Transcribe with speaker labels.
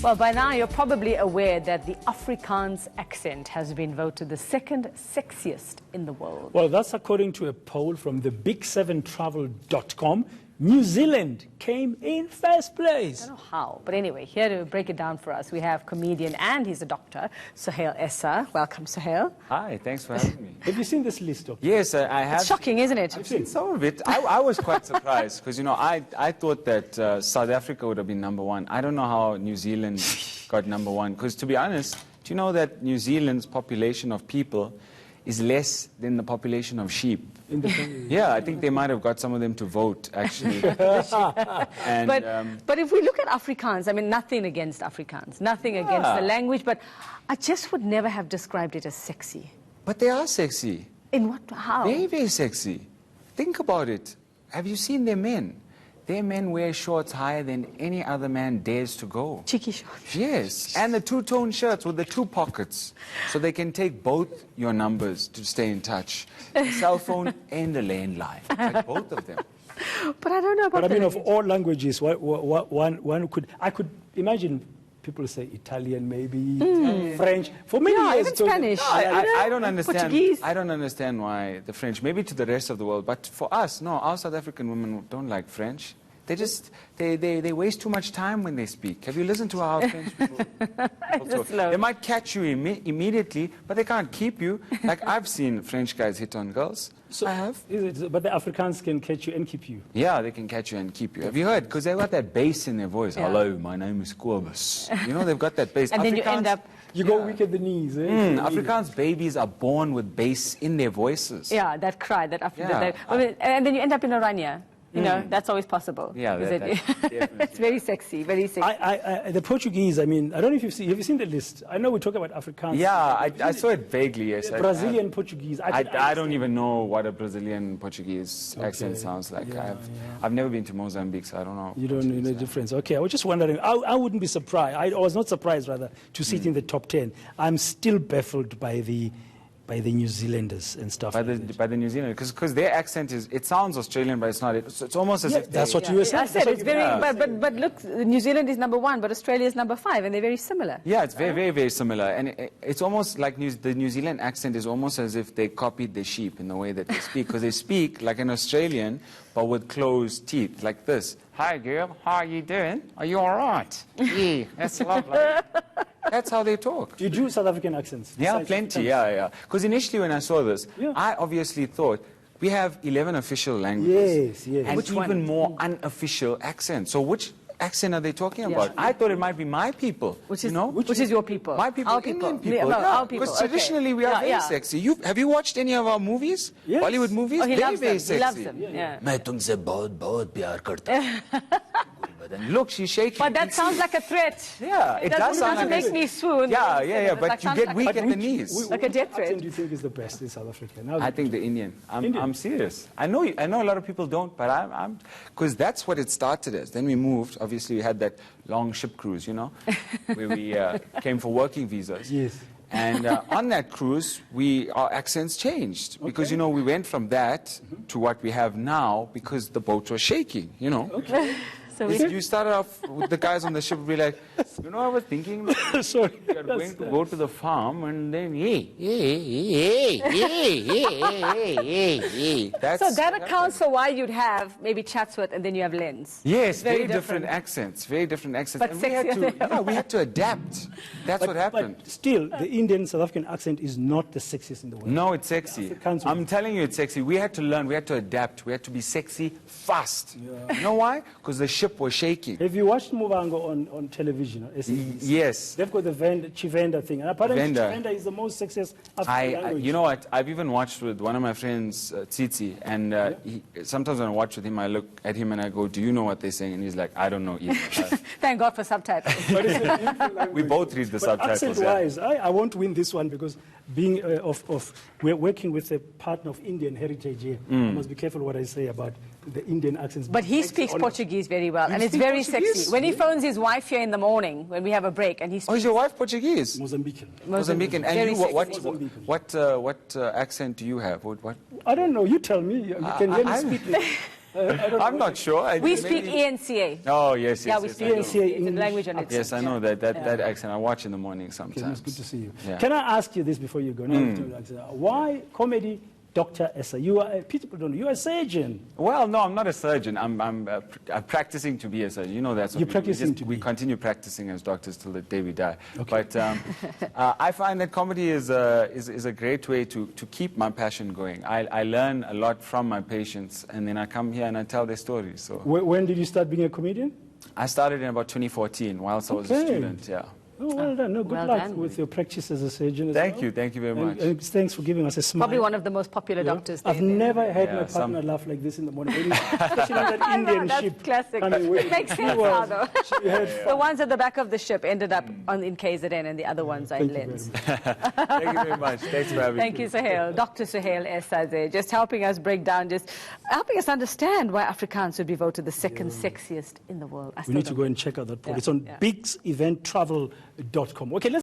Speaker 1: Well, by now you're probably aware that the Afrikaans accent has been voted the second sexiest in the world.
Speaker 2: Well, that's according to a poll from the big7travel.com. New Zealand came in first place.
Speaker 1: I don't know how, but anyway, here to break it down for us, we have comedian and he's a doctor, Suhayl Essa. Welcome, Suhayl.
Speaker 3: Hi, thanks for having me.
Speaker 2: Have you seen this list, Doctor?
Speaker 3: Yes, I have.
Speaker 1: It's shocking, isn't it?
Speaker 3: I've seen some of it. I was quite surprised because, you know, I thought that South Africa would have been #1. I don't know how New Zealand got #1 because, to be honest, do you know that New Zealand's population of people is less than the population of sheep? Yeah, I think they might have got some of them to vote, actually. And,
Speaker 1: but if we look at Afrikaans, I mean, nothing against Afrikaans, nothing against the language, but I just would never have described it as sexy.
Speaker 3: but they are sexy.
Speaker 1: In what, how?
Speaker 3: Very, very sexy. Think about it. Have you seen their men? Their men wear shorts higher than any other man dares to go.
Speaker 1: Cheeky shorts.
Speaker 3: Yes, and the two-tone shirts with the 2 pockets, so they can take both your numbers to stay in touch, the cell phone and the landline, like both of them.
Speaker 1: But I don't know about
Speaker 2: But I mean, of all languages, one could, I could imagine people say Italian, maybe French. For many years,
Speaker 1: even Spanish.
Speaker 3: I don't understand.
Speaker 1: Portuguese.
Speaker 3: I don't understand why the French, maybe to the rest of the world, but for us, no, our South African women don't like French. They just, they waste too much time when they speak. Have you listened to how French people also, they might catch you immediately, but they can't keep you. Like, I've seen French guys hit on girls.
Speaker 2: So,
Speaker 3: I have.
Speaker 2: But the Afrikaans can catch you and keep you.
Speaker 3: Yeah, they can catch you and keep you. Have you heard? Because they've got that bass in their voice.
Speaker 1: Yeah.
Speaker 3: Hello, my name is Kobus. You know, they've got that bass.
Speaker 1: And then you end up...
Speaker 2: You go weak at the knees. Eh?
Speaker 3: Afrikaans babies are born with bass in their voices.
Speaker 1: Yeah, that cry, that
Speaker 3: Yeah.
Speaker 1: and then you end up in Oranje. You know, that's always possible.
Speaker 3: Yeah,
Speaker 1: It's very sexy, very sexy.
Speaker 2: The Portuguese, I mean, I don't know if have you seen the list? I know we talk about Afrikaans.
Speaker 3: Yeah, I saw it vaguely, yes.
Speaker 2: Brazilian Portuguese.
Speaker 3: I don't even know what a Brazilian Portuguese accent sounds like. I've never been to Mozambique, so I don't know.
Speaker 2: You don't know the difference. Okay, I was just wondering. I wouldn't be surprised. I was not surprised, rather, to see it in the top 10. I'm still baffled by the New Zealanders and stuff.
Speaker 3: By the New Zealanders, because their accent it sounds Australian, but it's not. It's almost as if
Speaker 2: that's what you were saying.
Speaker 1: I said it's very, but look, New Zealand is #1, but Australia is #5, and they're very similar.
Speaker 3: Yeah, it's very, very, very similar, and it's almost like the New Zealand accent is almost as if they copied the sheep in the way that they speak, because they speak like an Australian, but with closed teeth, like this. Hi, girl, how are you doing? Are you all right? Yeah, that's lovely. That's how they talk.
Speaker 2: You do South African accents?
Speaker 3: Yeah, plenty, yeah. Because initially when I saw this, I obviously thought, we have 11 official languages.
Speaker 2: Yes.
Speaker 3: And even more unofficial accents. So which accent are they talking about? I thought it might be my people.
Speaker 1: Which is your people?
Speaker 3: My people,
Speaker 1: our people.
Speaker 3: Indian people.
Speaker 1: No, our people.
Speaker 3: Because traditionally we are very sexy. Have you watched any of our movies?
Speaker 2: Yes.
Speaker 3: Bollywood movies?
Speaker 1: Oh, he loves them.
Speaker 3: Sexy.
Speaker 1: He loves them. Yeah.
Speaker 4: मैं तुमसे बहुत बहुत प्यार करता हूँ.
Speaker 3: Look, she's shaking.
Speaker 1: But that sounds like a threat.
Speaker 3: Yeah, it does sound
Speaker 1: doesn't
Speaker 3: like
Speaker 1: make me swoon.
Speaker 3: Yeah, but you get weak at the knees.
Speaker 1: Like a death threat.
Speaker 2: What do you think is the best in South Africa?
Speaker 3: I think the Indian. I'm serious. I know a lot of people don't, but I'm because that's what it started as. Then we moved. Obviously, we had that long ship cruise, you know, where we came for working visas.
Speaker 2: Yes.
Speaker 3: And on that cruise, our accents changed because, you know, we went from that to what we have now because the boat was shaking, you know.
Speaker 2: Okay.
Speaker 1: So
Speaker 3: you started off with the guys on the ship, be like, you know, I was thinking,
Speaker 2: sorry,
Speaker 3: we are going to go to the farm, and then, hey.
Speaker 1: So that accounts for why you'd have maybe Chatsworth and then you have Lens.
Speaker 3: Yes, very different accents, very different accents.
Speaker 1: But
Speaker 3: and we had to adapt. That's what happened.
Speaker 2: But still, the Indian South African accent is not the sexiest in the world.
Speaker 3: No, it's sexy. I'm telling you, it's sexy. We had to learn, we had to adapt, we had to be sexy fast. Yeah. You know why? Because the ship was shaking.
Speaker 2: Have you watched Mubango on television?
Speaker 3: Yes.
Speaker 2: They've got the Chivenda thing. And apparently Chivenda is the most sexiest African language.
Speaker 3: You know what? I've even watched with one of my friends, Tsitsi, and sometimes when I watch with him, I look at him and I go, do you know what they're saying? And he's like, I don't know either.
Speaker 1: Thank God for subtitles.
Speaker 2: But it's a beautiful language.
Speaker 3: We both read the subtitles.
Speaker 2: Accent-wise, I won't win this one because being we're working with a partner of Indian heritage here. I must be careful what I say about the Indian accents.
Speaker 1: But he speaks Portuguese very well, and it's very sexy. When he phones his wife here in the morning, when we have a break, and he speaks...
Speaker 3: Oh, is your wife Portuguese?
Speaker 2: Mozambican.
Speaker 3: Mozambican. And you, what accent do you have? What?
Speaker 2: I don't know. You tell me. You can hear me speak.
Speaker 3: I'm not sure.
Speaker 1: We speak ENCA.
Speaker 3: Oh, yes, yes.
Speaker 1: Yeah, we
Speaker 3: yes,
Speaker 1: speak
Speaker 3: I know.
Speaker 1: ENCA. It's a language on its
Speaker 3: Yes, I know that accent. I watch in the morning
Speaker 2: Okay,
Speaker 3: sometimes.
Speaker 2: it's good to see you.
Speaker 3: Yeah.
Speaker 2: Can I ask you this before you go? No, why comedy, Dr. Essa? You are, people don't know, you're a surgeon.
Speaker 3: Well, no, I'm not a surgeon. I'm practicing to be a surgeon. You know that's what
Speaker 2: You're
Speaker 3: we do.
Speaker 2: practicing to
Speaker 3: We
Speaker 2: be.
Speaker 3: continue practicing as doctors till the day we die.
Speaker 2: Okay.
Speaker 3: But I find that comedy is a great way to keep my passion going. I learn a lot from my patients, and then I come here and I tell their stories. So
Speaker 2: When did you start being a comedian?
Speaker 3: I started in about 2014 whilst I was a
Speaker 2: Okay.
Speaker 3: student. Yeah.
Speaker 2: Oh, well done. No, good
Speaker 1: Well
Speaker 2: luck
Speaker 1: done.
Speaker 2: with your practice as a surgeon as
Speaker 3: Thank
Speaker 2: well.
Speaker 3: you. Thank you very much.
Speaker 2: And thanks for giving us a smile.
Speaker 1: Probably one of the most popular doctors.
Speaker 2: I've
Speaker 1: there.
Speaker 2: never had
Speaker 3: Yeah,
Speaker 2: my
Speaker 3: some-
Speaker 2: partner laugh like this in the morning, especially on that
Speaker 1: I know,
Speaker 2: Indian
Speaker 1: that's
Speaker 2: ship.
Speaker 1: classic.
Speaker 2: coming with-
Speaker 1: It makes
Speaker 2: She
Speaker 1: sense
Speaker 2: was-
Speaker 1: now, though.
Speaker 2: she had
Speaker 1: The ones at the back of the ship ended up in KZN, and the other ones are in
Speaker 2: Thank you very
Speaker 1: Lens.
Speaker 2: much.
Speaker 3: Thank you very much. Thanks for having me.
Speaker 1: Thank you, Suhayl. Dr. Suhayl Essa there, just helping us break down, just helping us understand why Afrikaans should be voted the second sexiest in the world. I
Speaker 2: We
Speaker 1: still
Speaker 2: need to
Speaker 1: don't
Speaker 2: go and check out that book.
Speaker 1: Yeah,
Speaker 2: It's on
Speaker 1: yeah.
Speaker 2: bigseventtravel.com. Okay, let's